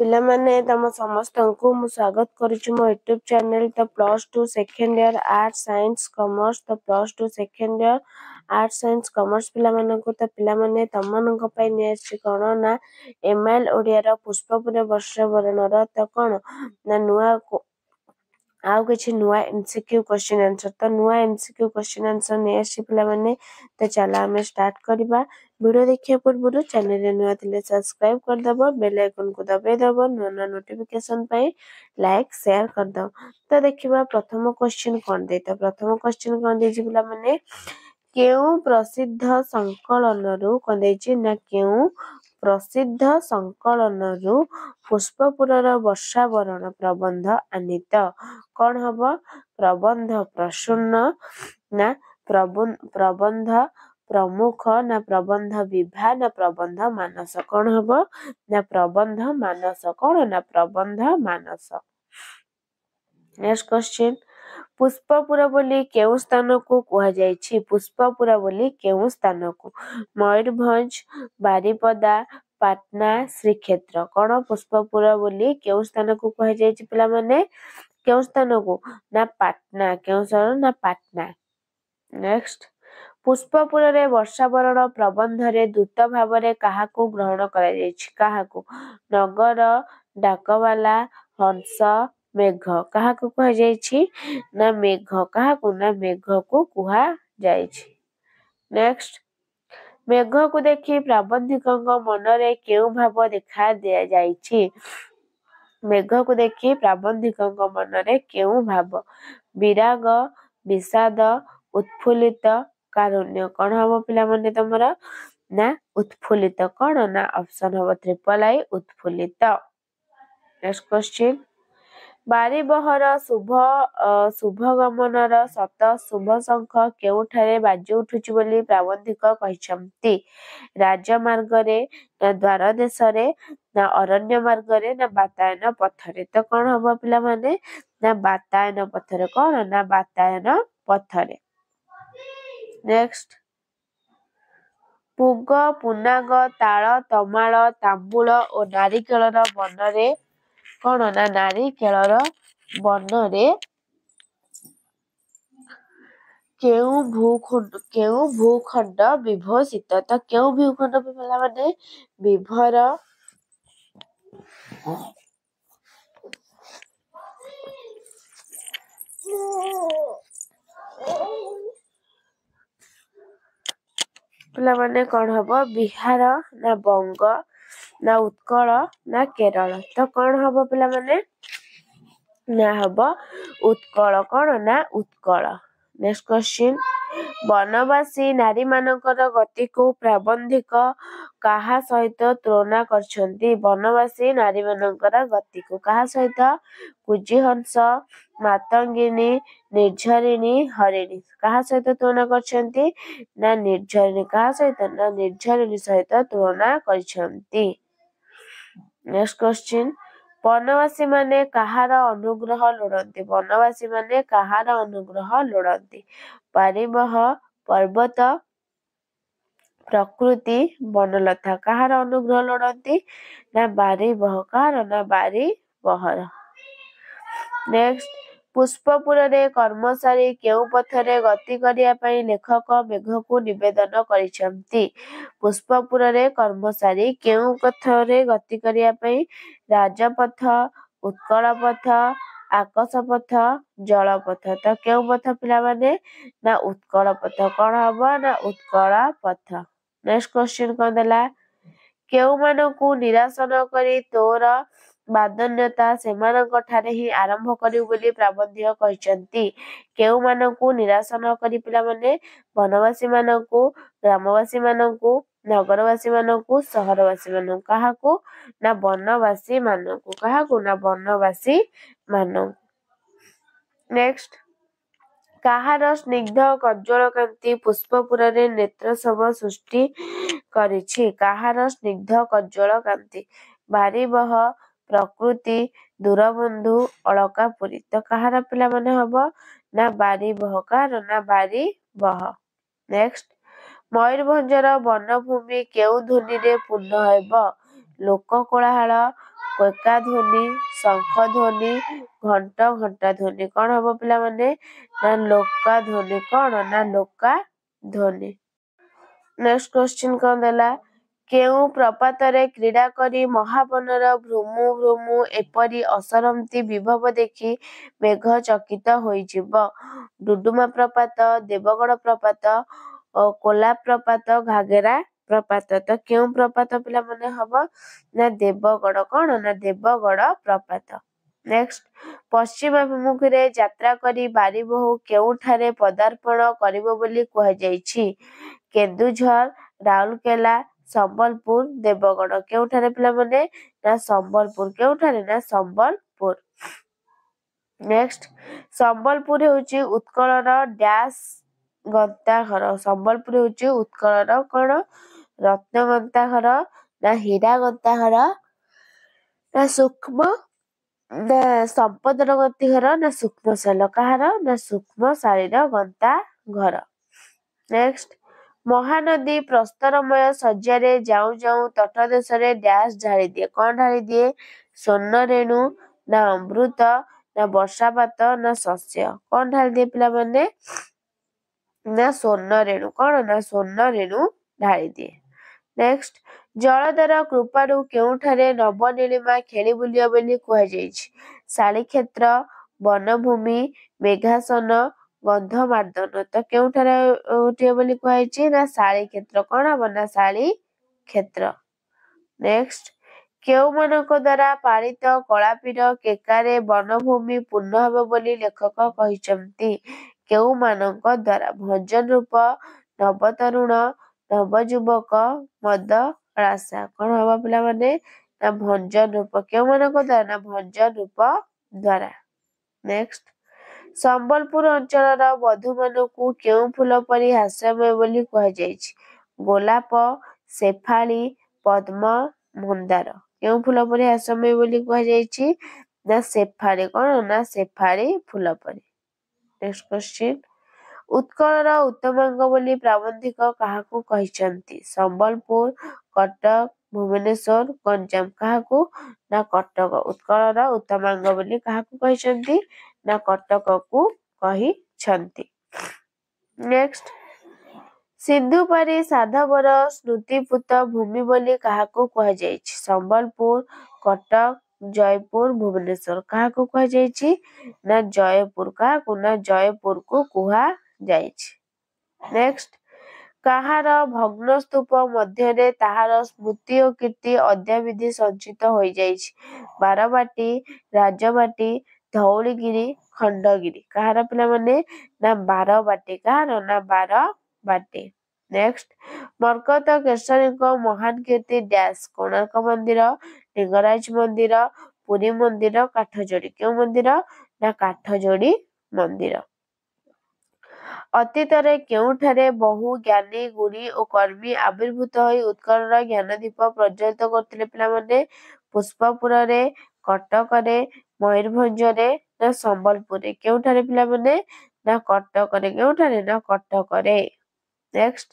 ପିଲାମାନେ ତମ ସମସ୍ତଙ୍କୁ ମୁଁ ସ୍ୱାଗତ କରୁଛି ମୋ ୟୁଟ୍ୟୁବ ଚ୍ୟାନେଲ ତ +2 second year arts science commerce ତ +2 second year arts science commerce ପିଲାମାନଙ୍କୁ ତ ପିଲାମାନେ ତମମାନଙ୍କ ପାଇଁ ନେଇ ଆସିଛି କ'ଣ ନା MIL ଓଡ଼ିଆର ପୁଷ୍ପପୁର ବର୍ଷବରଣର ତ କ'ଣ ନା ଆଉ କିଛି ନୂଆ MCQ क्वेश्चन आंसर तो नूआ MCQ क्वेश्चन आंसर नहीं आसी पिलामाने तो चला आमे स्टार्ट करबा वीडियो देखिया पूर्व चैनल रे नुआ थिले सब्सक्राइब कर दबो बेल आइकन को दबाई दबो नुआ नोटिफिकेशन पाई लाइक शेयर कर दो तो देखिबा प्रथम क्वेश्चन कोन दे तो प्रथम क्वेश्चन कोन दे जी पिलामाने केउ प्रसिद्ध संकलनरु कोन दे छी ना केउ प्रसिद्ध संकलनरु पुष्पपुरर वर्षावरण प्रबंध आनीत कौन हम प्रबंध प्रसून्न ना प्रबंध प्रमुख ना प्रबंध विभा ना प्रबंध मानस कौन हम ना प्रबंध मानस कौन ना प्रबंध मानस। नेक्स्ट क्वेश्चन पुष्पपुर बोली केउ स्थान को कहा जायछि पुष्पपुर बोली केउ स्थान को मयूरभंज बारिपदा पाटना श्रीक्षेत्र कौन पुष्पपुर बोली केउ स्थान को कहा जायछि पिला माने केउ स्थान को ना पाटना केउ स्थान ना पाटना। नेक्स्ट पुष्पपुर रे वर्षावरण प्रबंध रे दूत भाव रे काहाकू ग्रहण करा जायछि काहाकू नगर डाकवाला हंस मेघ काहाकू कहा जायछि ना मेघ काहाकू ना मेघ को कुहा जायछि। नेक्स्ट मेघ को देखि प्राबंधिकଙ୍କ मनरे केउ भाव देखा दिया जायछि मेघ को देखि प्राबंधिकଙ୍କ मनरे केउ भाव विराग विषाद उत्फुल्लित कारुण्य कौन हम पिला माने तमरा ना उत्फुल्लित कौन ना ऑप्शन हम ट्रिपल आई उत्फुल्लित। नेक्स्ट क्वेश्चन बारिबहर शुभ गमनर सत शुभ शंख केउठारे बाजी उठुची बोली प्राबंधिक कहिसंती राजमार्ग रे ना द्वार देश रे ना अरण्य मार्ग रे ना वातायन पथरे तो कौन हम पिला माने ना वातायन पथरे कौन ना वातायन पथरे। नेक्स्ट पुग पुनाग ताल तमाल तांबूल और नारिकेलर बनरे कौन ना नारिकेलर बनरे केउ भूखंड विभूषित तो केउ भूखंड पिला माने विभर पिला माने कौन हम बिहार ना बंग ना उत्कल ना केरल तो कौन हम पिला माने ना हम उत्कल कौन ना उत्कल। नेक्स्ट क्वेश्चन वनवासी नारी मानकर गति को प्राबंधिक काहा सहित तुलना करछंती वनवासी नारी मानकर गति को काहा सहित कुजीहंस मातंगिनी निर्झरिणी हरिणी काहा सहित तुलना करछंती ना निर्झरिणी काहा सहित ना निर्झरिणी सहित तुलना करछंती। नेक्स्ट क्वेश्चन वनवासी माने काहार अनुग्रह लोड़ंती वनवासी माने काहार अनुग्रह लोड़ंती पारिबह पर्वत प्रकृति बनलता काहार अनुग्रह लोड़ंती ना बारिबह काहार ना बारिबहर। नेक्स्ट पुष्पपुर रे कर्मचारी केउ पथरे गति करिया पई लेखक मेघ को निवेदन करिसंती पुष्पपुर रे कर्मचारी केउ पथरे गति करिया पई राजपथ उत्कल पथ आकाश पथ जल पथ तो केउ पथ पिला माने ना उत्कल पथ कौन हम ना उत्कल पथ। नेक्स्ट क्वेश्चन कौन देला केउ मानकु निराश न करी तोर बादन्यता सेमानक ठारे ही आरंभ करिउ बोली प्राबंधिक कहिसंती केउ मानकु निराश न करी पिला माने वनवासी मानकु ग्रामवासी मानकु नगरवासी मानकु सहरवासी मानकु काहाकू ना वनवासी मानकु काहाकू ना वनवासी मानकु। नेक्स्ट काहार स्निग्ध कज्ज्वल कांति पुष्पपुर रे नेत्र सब सृष्टि करिछि काहार स्निग्ध कज्ज्वल कांति बारिबह प्रकृति दूरबंधु अलकापुरी तो काहार पिला माने हबो ना बारिबह काहार ना बारिबह। नेक्स्ट मयूरभंजर वनभूमि केउ ध्वनि रे पूर्ण हेब लोक कोलाहल କୋକା ଧ୍ୱନି, ଶଙ୍ଖ ଧ୍ୱନି, ଘଣ୍ଟ ଘଣ୍ଟା ଧ୍ୱନି। କଣ ହବ ପିଲାମାନେ? ନା ଲୋକା ଧ୍ୱନି। କଣ? ନା ଲୋକା ଧ୍ୱନି। ନେକ୍ସଟ କ୍ୱେଶ୍ଚିନ୍ କଣ ଦେଲା? କେଉଁ ପ୍ରପାତରେ କ୍ରୀଡ଼ା କରି ମହାବନର ଭୃମୁ ଭୃମୁ ଏପରି ଅସରନ୍ତି ବିଭବ ଦେଖି ମେଘ ଚକିତ ହୋଇଯିବ? ଡୁଡୁମା ପ୍ରପାତ, ଦେବଗଡ଼ ପ୍ରପାତ, କୋଲା ପ୍ରପାତ, ଘାଗେରା ପ୍ରପାତ। ତ କେଉଁ ପ୍ରପାତ ପିଲାମାନେ ହବ? ନା ଦେବଗଡ଼। କଣ? ନା ଦେବଗଡ଼ ପ୍ରପାତ। ନେକ୍ସଟ, ପଶ୍ଚିମାଭିମୁଖରେ ଯାତ୍ରା କରି ବାରିବୋହୁ କେଉଁଠାରେ ପଦାର୍ପଣ କରିବ ବୋଲି କୁହାଯାଇଛି? କେନ୍ଦୁଝର, ରାଉରକେଲା, ସମ୍ବଲପୁର, ଦେବଗଡ଼। କେଉଁଠାରେ ପିଲାମାନେ? ନା ସମ୍ବଲପୁର। କେଉଁଠାରେ? ନା ସମ୍ବଲପୁର। ନେକ୍ସଟ, ସମ୍ବଲପୁର ହେଉଛି ଉତ୍କଳର ଡ୍ୟାସ ଗନ୍ତାଘର। ସମ୍ବଲପୁର ହେଉଛି ଉତ୍କଳର କଣ? ରତ୍ନ ଗନ୍ତାଘର, ନା ହୀରା ଗନ୍ତାଘର, ନା ସୂକ୍ଷ୍ମ ନା ସମ୍ପଦର ଗନ୍ତିଘର, ନା ସୂକ୍ଷ୍ମଶାଳ। କାହାର? ନା ସୂକ୍ଷ୍ମଶାଳୀର ଗନ୍ତାଘର। ନେକ୍ସଟ, ମହାନଦୀ ପ୍ରସ୍ତରମୟ ଶଯ୍ୟାରେ ଯାଉଁ ଯାଉଁ ତଟଦେଶରେ ଡ୍ୟାସ ଢାଳିଦିଏ। କଣ ଢାଳିଦିଏ? ସ୍ୱର୍ଣ୍ଣରେଣୁ, ନା ଅମୃତ, ନା ବର୍ଷାପାତ, ନା ଶସ୍ୟ। କଣ ଢାଳିଦିଏ ପିଲାମାନେ? ନା ସ୍ୱର୍ଣ୍ଣରେଣୁ। କଣ? ନା ସ୍ୱର୍ଣ୍ଣରେଣୁ ଢାଳିଦିଏ। ନେକ୍ସଟ, ଜଳଧର କୃପାରୁ କେଉଁଠାରେ ନବନୀଳିମା ଖେଳି ବୁଲିବ ବୋଲି କୁହାଯାଇଛି? ଶାଳିକ୍ଷେତ୍ର, ବନଭୂମି, ମେଘାସନ, ଗନ୍ଧମାର୍ଦ୍ଦନ। ତ କେଉଁଠାରେ ଉଠିବ ବୋଲି କୁହାଯାଇଛି? ନା ଶାଳିକ୍ଷେତ୍ର। କଣ ହବ? ନା ଶାଳିକ୍ଷେତ୍ର। ନେକ୍ସଟ, କେଉଁମାନଙ୍କ ଦ୍ୱାରା ପାଳିତ କଳାପୀର କେକାରେ ବନଭୂମି ପୂର୍ଣ୍ଣ ହେବ ବୋଲି ଲେଖକ କହିଛନ୍ତି? କେଉଁମାନଙ୍କ ଦ୍ୱାରା? ଭଞ୍ଜନ ରୂପ, ନବତରୁଣ, ନବଯୁବକ, ମଦଳାସା। କଣ ହବ ପିଲାମାନେ? ନା ଭଞ୍ଜନ ରୂପ। କେଉଁମାନଙ୍କ ଦ୍ୱାରା? ନା ଭଞ୍ଜନ ରୂପ ଦ୍ୱାରା। ନେକ୍ସଟ, ସମ୍ବଲପୁର ଅଞ୍ଚଳର ବଧୂମାନଙ୍କୁ କେଉଁ ଫୁଲ ପରି ହାସ୍ୟମୟ ବୋଲି କୁହାଯାଇଛି? ଗୋଲାପ, ଶେଫାଳୀ, ପଦ୍ମ, ମନ୍ଦାର। କେଉଁ ଫୁଲ ପରି ହାସ୍ୟମୟ ବୋଲି କୁହାଯାଇଛି? ନା ଶେଫାଳୀ। କଣ? ନା ଶେଫାଳୀ ଫୁଲ ପରି। ନେକ୍ସଟ କ୍ୱେଶ୍ଚିନ୍, ଉତ୍କଳର ଉତ୍ତମାଙ୍ଗ ବୋଲି ପ୍ରାବନ୍ଧିକ କାହାକୁ କହିଛନ୍ତି? ସମ୍ବଲପୁର, କଟକ, ଭୁବନେଶ୍ୱର, ଗଞ୍ଜାମ। କାହାକୁ? ନା କଟକ। ଉତ୍କଳର ଉତ୍ତମାଙ୍ଗ ବୋଲି କାହାକୁ କହିଛନ୍ତି? ନା କଟକକୁ କହିଛନ୍ତି। ନେକ୍ସଟ, ସିନ୍ଧୁ ପାରି ସାଧବର ସ୍ମୃତିପୁତ ଭୂମି ବୋଲି କାହାକୁ କୁହାଯାଇଛି? ସମ୍ବଲପୁର, କଟକ, ଜୟପୁର, ଭୁବନେଶ୍ୱର। କାହାକୁ କୁହାଯାଇଛି? ନା ଜୟପୁର। କାହାକୁ? ନା ଜୟପୁରକୁ କୁହାଯାଇଛି। ନେକ୍ସଟ, କାହାର ଭଗ୍ନସ୍ତୂପ ମଧ୍ୟରେ ତାହାର ସ୍ମୃତି ଓ କୀର୍ତ୍ତି ଅଦ୍ୟାବଧି ସଞ୍ଚିତ ହୋଇଯାଇଛି? ବାରବାଟୀ, ରାଜବାଟୀ, ଧଉଳିଗିରି, ଖଣ୍ଡଗିରି। କାହାର ପିଲାମାନେ? ନା ବାରବାଟୀ। କାହାର? ନା ବାରବାଟୀ। ନେକ୍ସଟ, ମର୍କତ କେଶରୀଙ୍କ ମହାନ କୀର୍ତ୍ତି ଡ୍ୟାସ? କୋଣାର୍କ ମନ୍ଦିର, ଲିଙ୍ଗରାଜ ମନ୍ଦିର, ପୁରୀ ମନ୍ଦିର, କାଠଯୋଡି। କେଉଁ ମନ୍ଦିର? ନା କାଠଯୋଡି ମନ୍ଦିର। ଅତୀତରେ କେଉଁଠାରେ ବହୁ ଜ୍ଞାନୀ ଗୁଣୀ ଓ କର୍ମୀ ଆବିର୍ଭୂତ ହୋଇ ଉତ୍କଳର ଜ୍ଞାନଦୀପ ପ୍ରଜ୍ୱଳିତ କରୁଥିଲେ ପିଲାମାନେ? ପୁଷ୍ପପୁରରେ, କଟକରେ, ମୟୂରଭଞ୍ଜରେ, ନା ସମ୍ବଲପୁରରେ। କେଉଁଠାରେ ପିଲାମାନେ? ନା କଟକରେ। କେଉଁଠାରେ? ନା କଟକରେ। ନେକ୍ସଟ,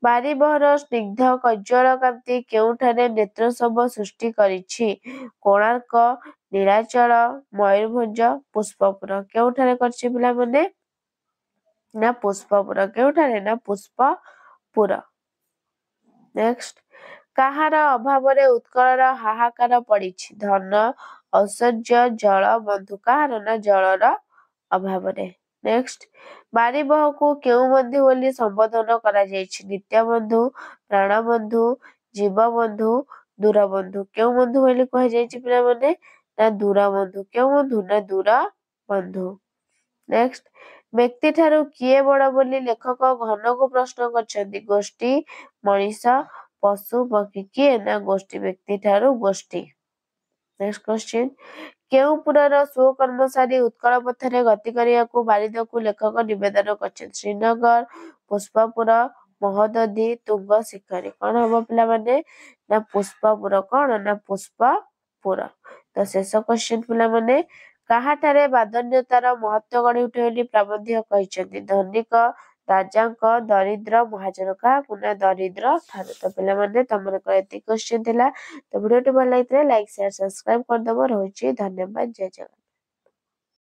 ବାରିବହର ସ୍ନିଗ୍ଧ କଜ୍ଜ୍ୱଳ କାନ୍ତି କେଉଁଠାରେ ନେତ୍ରୋତ୍ସବ ସୃଷ୍ଟି କରିଛି? କୋଣାର୍କ, ନୀଳାଚଳ, ମୟୂରଭଞ୍ଜ, ପୁଷ୍ପପୁର। କେଉଁଠାରେ କରିଛି ପିଲାମାନେ? ନା ପୁଷ୍ପପୁର। କେଉଁଠାରେ? ନା ପୁଷ୍ପପୁର। ନେକ୍ସଟ, କାହାର ଅଭାବରେ ଉତ୍କଳର ହାହାକାର ପଡ଼ିଛି? ଧନ, ଐଶ୍ୱର୍ଯ୍ୟ, ଜଳ, ବନ୍ଧୁ। କାହାର? ନା ଜଳର ଅଭାବରେ। ନେକ୍ସଟ, ବାରିବହକୁ କେଉଁ ବନ୍ଧୁ ବୋଲି ସମ୍ବୋଧନ କରାଯାଇଛି? ନିତ୍ୟବନ୍ଧୁ, ପ୍ରାଣବନ୍ଧୁ, ଜୀବବନ୍ଧୁ, ଦୂରବନ୍ଧୁ। କେଉଁ ବନ୍ଧୁ ବୋଲି କୁହାଯାଇଛି ପିଲାମାନେ? ନା ଦୂରବନ୍ଧୁ। କେଉଁ ବନ୍ଧୁ? ନା ଦୂରବନ୍ଧୁ। ନେକ୍ସଟ, ବ୍ୟକ୍ତିଠାରୁ କିଏ ବଡ଼ ବୋଲି ଲେଖକ ଘନକୁ ପ୍ରଶ୍ନ କରିଛନ୍ତି? ଗୋଷ୍ଠୀ, ମଣିଷ, ପଶୁ, ପକ୍ଷୀ। କିଏ? ନା ଗୋଷ୍ଠୀ। ବ୍ୟକ୍ତିଠାରୁ ଗୋଷ୍ଠୀ। ନେକ୍ସଟ କ୍ୱେଶ୍ଚିନ୍, କେଉଁ ପୁରର ସୁକର୍ମ ସାରି ଉତ୍କଳ ପଥରେ ଗତି କରିବାକୁ ବାରିଦକୁ ଲେଖକ ନିବେଦନ କରିଛନ୍ତି? ଶ୍ରୀନଗର, ପୁଷ୍ପପୁର, ମହୋଦଧି, ତୁଙ୍ଗ ଶିଖରୀ। କଣ ହବ ପିଲାମାନେ? ନା ପୁଷ୍ପପୁର। କଣ? ନା ପୁଷ୍ପପୁର। ତ ଶେଷ କ୍ୱେଶ୍ଚିନ୍ ପିଲାମାନେ, କାହାଠାରେ ବାଦନ୍ୟତାର ମହତ୍ତ୍ୱ ଗଢ଼ି ଉଠେ ବୋଲି ପ୍ରାବନ୍ଧିକ କହିଛନ୍ତି? ଧନିକ, ରାଜାଙ୍କ ଦରିଦ୍ର ମହାଜନ କାହାକୁ ନା ଦରିଦ୍ର ଠାରୁ। ତ ପିଲାମାନେ ତମମାନଙ୍କର ଏତିକି କ୍ୱେଶ୍ଚିନ୍ ଥିଲା। ତ ଭିଡ଼ିଓଟି ଭଲ ଲାଗିଥିଲେ ଲାଇକ୍ ସେୟାର ସବସ୍କ୍ରାଇବ କରିଦେବ। ରହୁଛି ଧନ୍ୟବାଦ। ଜୟ ଜଗନ୍ନାଥ।